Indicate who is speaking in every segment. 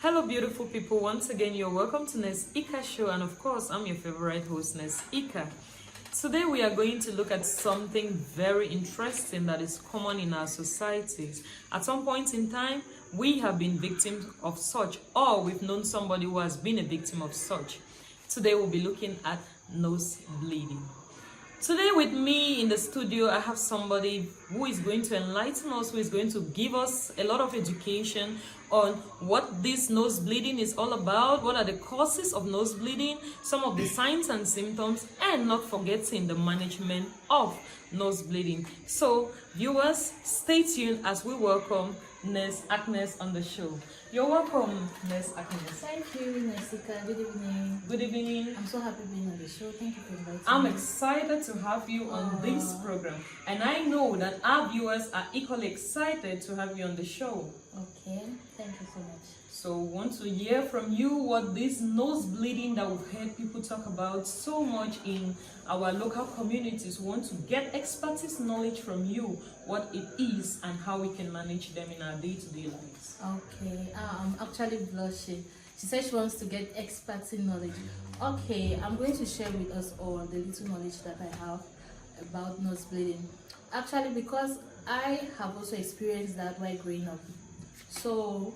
Speaker 1: Hello beautiful people, once again you're welcome to Ness Ika show, and of course I'm your favorite host Ness Ika. Today we are going to look at something very interesting that is common in our societies. At some point in time we have been victims of such, or we've known somebody who has been a victim of such. Today we'll be looking at nose bleeding. Today with me in the studio, I have somebody who is going to enlighten us, who is going to give us a lot of education on what this nose bleeding is all about, what are the causes of nose bleeding, some of the signs and symptoms, and not forgetting the management of nose bleeding. So viewers, stay tuned as we welcome Ness Agnes on the show. You're welcome, Ness Agnes.
Speaker 2: Thank you, Nessika. Good evening.
Speaker 1: Good evening.
Speaker 2: I'm so happy being on the show. Thank you for inviting me.
Speaker 1: I'm excited to have you on this program, and I know that our viewers are equally excited to have you on the show.
Speaker 2: Okay, thank you so much.
Speaker 1: So we want to hear from you what this nose bleeding that we've heard people talk about so much in our local communities. We want to get expertise knowledge from you, what it is and how we can manage them in our day-to-day lives.
Speaker 2: Okay, I'm actually blushing. She said she wants to get expertise knowledge. Okay, I'm going to share with us all the little knowledge that I have about nose bleeding. Actually, because I have also experienced that while growing up. So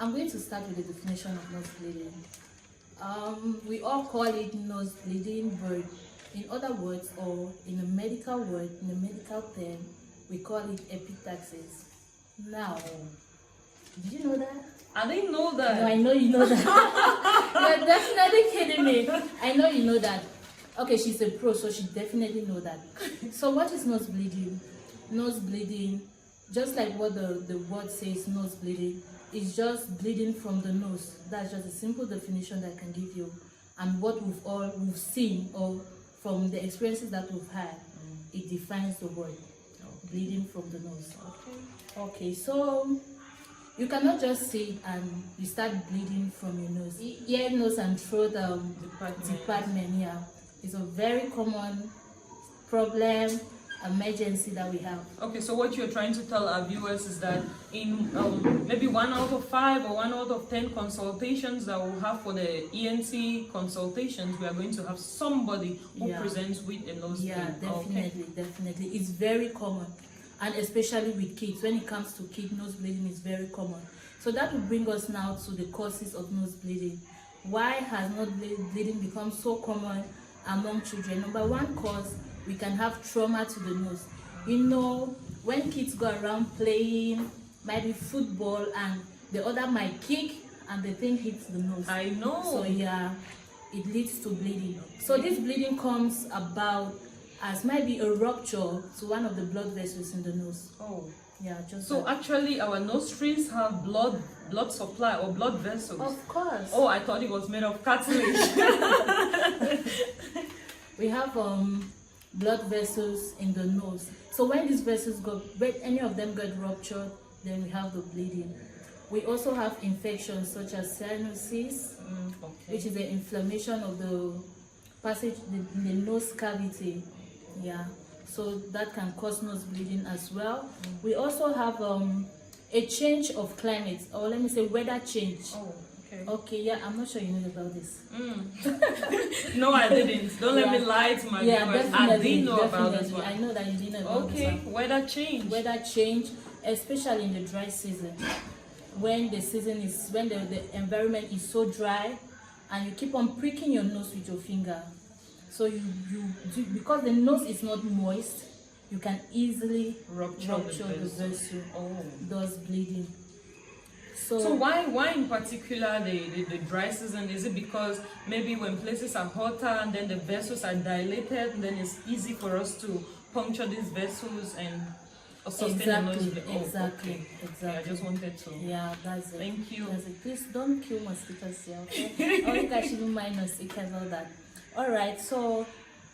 Speaker 2: I'm going to start with the definition of nose bleeding. We all call it nose bleeding, but in other words, or in a medical word, in a medical term, we call it epistaxis. Now, did you know that?
Speaker 1: I didn't know that.
Speaker 2: No, I know you know that. You're definitely kidding me. I know you know that. Okay, she's a pro, so she definitely know that. So what is nose bleeding? Nose bleeding, just like what the word says, nose bleeding, is just bleeding from the nose. That's just a simple definition that I can give you. And what we've seen, or from the experiences that we've had, it defines the word. Bleeding from the nose. Okay, so you cannot just sit and you start bleeding from your nose. Ear, nose, and throat department, yeah, is a very common problem, emergency that we have.
Speaker 1: Okay, so what you're trying to tell our viewers is that in maybe 1 out of 5 or 1 out of 10 consultations that we'll have for the ENT consultations, we are going to have somebody who presents with a nose bleed.
Speaker 2: Yeah, definitely. It's very common, and especially with kids. When it comes to kids, nose bleeding is very common. So that will bring us now to the causes of nose bleeding. Why has nose bleeding become so common among children? Number one cause, we can have trauma to the nose. You know, when kids go around playing, maybe football, and the other might kick and the thing hits the nose.
Speaker 1: I know.
Speaker 2: So yeah, it leads to bleeding. So this bleeding comes about as maybe a rupture to one of the blood vessels in the nose.
Speaker 1: Oh.
Speaker 2: Yeah, just
Speaker 1: so
Speaker 2: that.
Speaker 1: actually our nostrils have blood supply or blood vessels.
Speaker 2: Of course.
Speaker 1: Oh, I thought it was made of cartilage.
Speaker 2: We have blood vessels in the nose. So when these vessels when any of them get ruptured, then we have the bleeding. We also have infections such as cyanosis, which is the inflammation of the passage in the nose cavity. Yeah, so that can cause nose bleeding as well. We also have a change of climate, or let me say weather change.
Speaker 1: Oh, okay.
Speaker 2: Okay, yeah, I'm not sure you know about this.
Speaker 1: No, I didn't. Don't let me lie to my viewers. I didn't know about this one.
Speaker 2: I know that you didn't know about this
Speaker 1: Okay,
Speaker 2: one.
Speaker 1: weather change.
Speaker 2: Weather change, especially in the dry season. When the environment is so dry, and you keep on pricking your nose with your finger. So you do, because the nose is not moist, you can easily rupture the vessel. Thus bleeding. So
Speaker 1: why in particular the dry season? Is it because maybe when places are hotter and then the vessels are dilated, and then it's easy for us to puncture these vessels and sustain the nose bleeding?
Speaker 2: Exactly.
Speaker 1: I just wanted to.
Speaker 2: Yeah, that's it.
Speaker 1: Thank you.
Speaker 2: That's it. Please don't kill mosquitoes here, okay? I think I shouldn't mind mosquitoes, all that. All right, so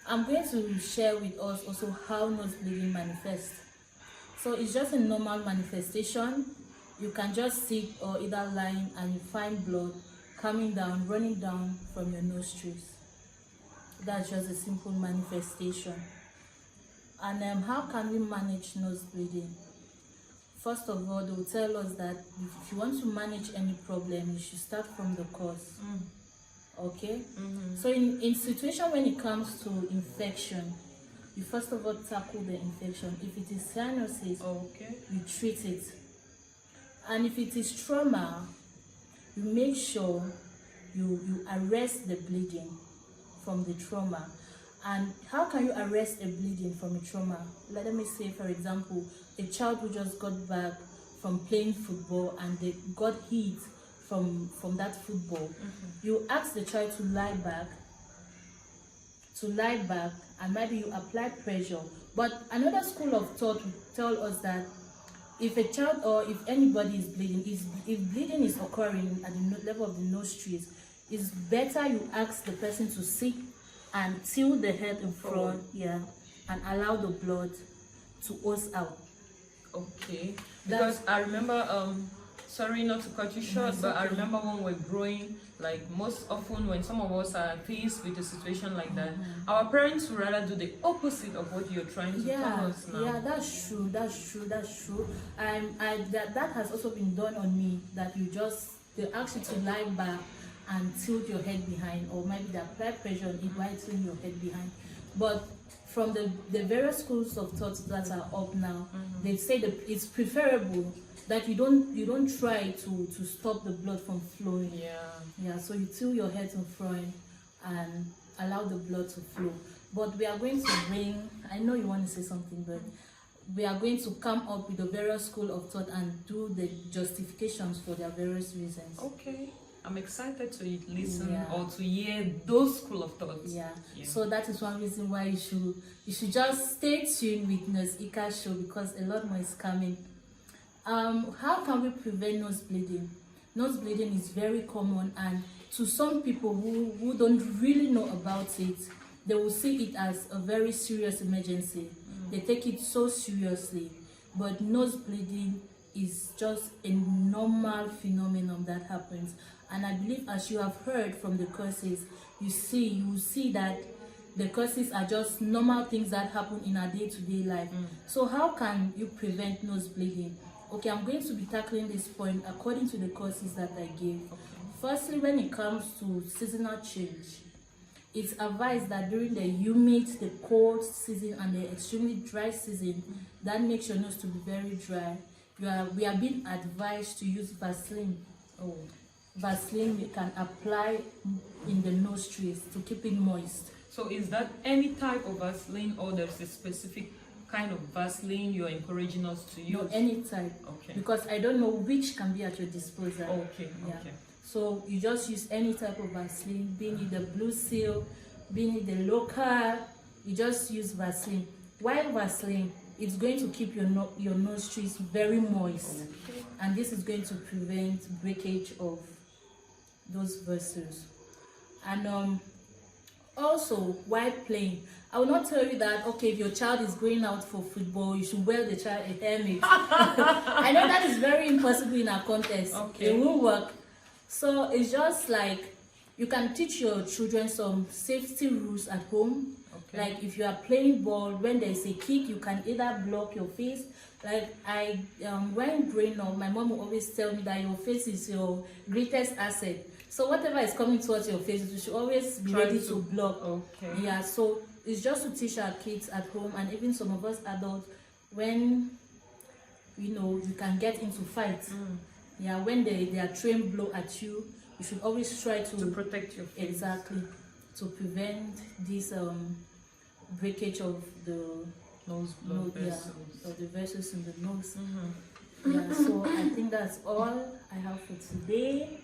Speaker 2: I'm going to share with us also how nose bleeding manifests. So it's just a normal manifestation. You can just sit or either lying and you find blood coming down, running down from your nostrils. That's just a simple manifestation. And how can we manage nose bleeding? first of all, they will tell us that if you want to manage any problem, you should start from the cause. Okay? So in situation when it comes to infection, you first of all tackle the infection. If it is cyanosis, you treat it. And if it is trauma, you make sure you arrest the bleeding from the trauma. And how can you arrest a bleeding from a trauma? Let me say, for example, a child who just got back from playing football and they got hit from that football. You ask the child to lie back, and maybe you apply pressure. But another school of thought will tell us that if a child or if anybody is bleeding, if bleeding is occurring at the level of the nostrils, it's better you ask the person to sit and tilt the head in front, and allow the blood to ooze out.
Speaker 1: Okay, because I remember, sorry not to cut you short, but I remember when we're growing, like most often when some of us are faced with a situation like that, our parents would rather do the opposite of what you're trying to tell us now.
Speaker 2: Yeah, that's true. That has also been done on me, that they ask you to lie back and tilt your head behind, or maybe they apply pressure on it while tilting your head behind. But from the various schools of thought that are up now, they say that it's preferable that you don't try to stop the blood from flowing. So you tilt your head in front and allow the blood to flow. But we are going to bring, I know you want to say something, but we are going to come up with the various school of thought and do the justifications for their various reasons.
Speaker 1: Okay, I'm excited to listen or to hear those school of thoughts.
Speaker 2: So that is one reason why you should just stay tuned with Nurse Ika show, because a lot more is coming. How can we prevent nose bleeding? Nose bleeding is very common, and to some people who don't really know about it, they will see it as a very serious emergency. They take it so seriously, but nose bleeding is just a normal phenomenon that happens. And I believe, as you have heard from the courses, you will see that the causes are just normal things that happen in our day-to-day life. So how can you prevent nose bleeding? Okay, I'm going to be tackling this point according to the courses that I gave. Firstly, when it comes to seasonal change, it's advised that during the humid, the cold season, and the extremely dry season, that makes your nose to be very dry. We are being advised to use Vaseline. Vaseline we can apply in the nostrils to keep it moist.
Speaker 1: So is that any type of Vaseline, or there's a specific kind of Vaseline you're encouraging us to use?
Speaker 2: No, any type.
Speaker 1: Okay.
Speaker 2: Because I don't know which can be at your disposal.
Speaker 1: Okay.
Speaker 2: So you just use any type of Vaseline, being it the Blue Seal, being it the local, you just use Vaseline. While Vaseline, it's going to keep your nostrils very moist, and this is going to prevent breakage of those vessels. And also, while playing, I will not tell you that, okay, if your child is going out for football, you should wear the child a helmet. I know that is very impossible in our context. It won't work. So it's just like, you can teach your children some safety rules at home. Like if you are playing ball, when there is a kick, you can either block your face. Like when growing up, my mom will always tell me that your face is your greatest asset. So whatever is coming towards your face, you should always be ready to block. So it's just to teach our kids at home, and even some of us adults, when you can get into fights. When they are trained blow at you, you should always try to
Speaker 1: protect your face.
Speaker 2: Exactly, to prevent this breakage of the
Speaker 1: nose blood vessels.
Speaker 2: Of the vessels in the nose. So I think that's all I have for today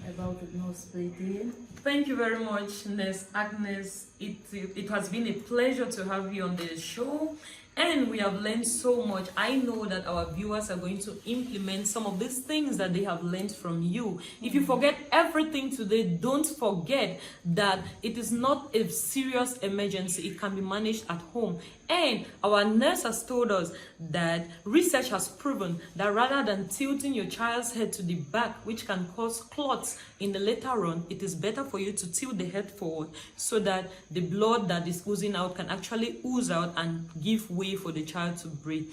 Speaker 2: about the nose bleeding.
Speaker 1: Thank you very much, Nurse Agnes. It has been a pleasure to have you on the show, and we have learned so much. I know that our viewers are going to implement some of these things that they have learned from you. If you forget everything today, don't forget that it is not a serious emergency. It can be managed at home. And our nurse has told us that research has proven that rather than tilting your child's head to the back, which can cause clots in the later run, it is better for you to tilt the head forward so that the blood that is oozing out can actually ooze out and give way way for the child to breathe.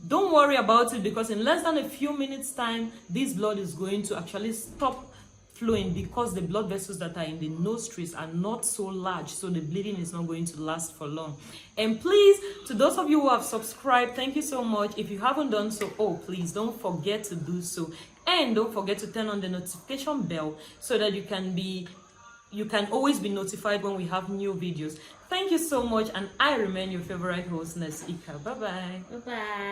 Speaker 1: Don't worry about it, because in less than a few minutes time, this blood is going to actually stop flowing, because the blood vessels that are in the nostrils are not so large, so the bleeding is not going to last for long. And please, to those of you who have subscribed, thank you so much. If you haven't done so, please don't forget to do so, and don't forget to turn on the notification bell so that you can always be notified when we have new videos. Thank you so much, and I remain your favorite hostess, Ika. Bye bye.
Speaker 2: Bye bye.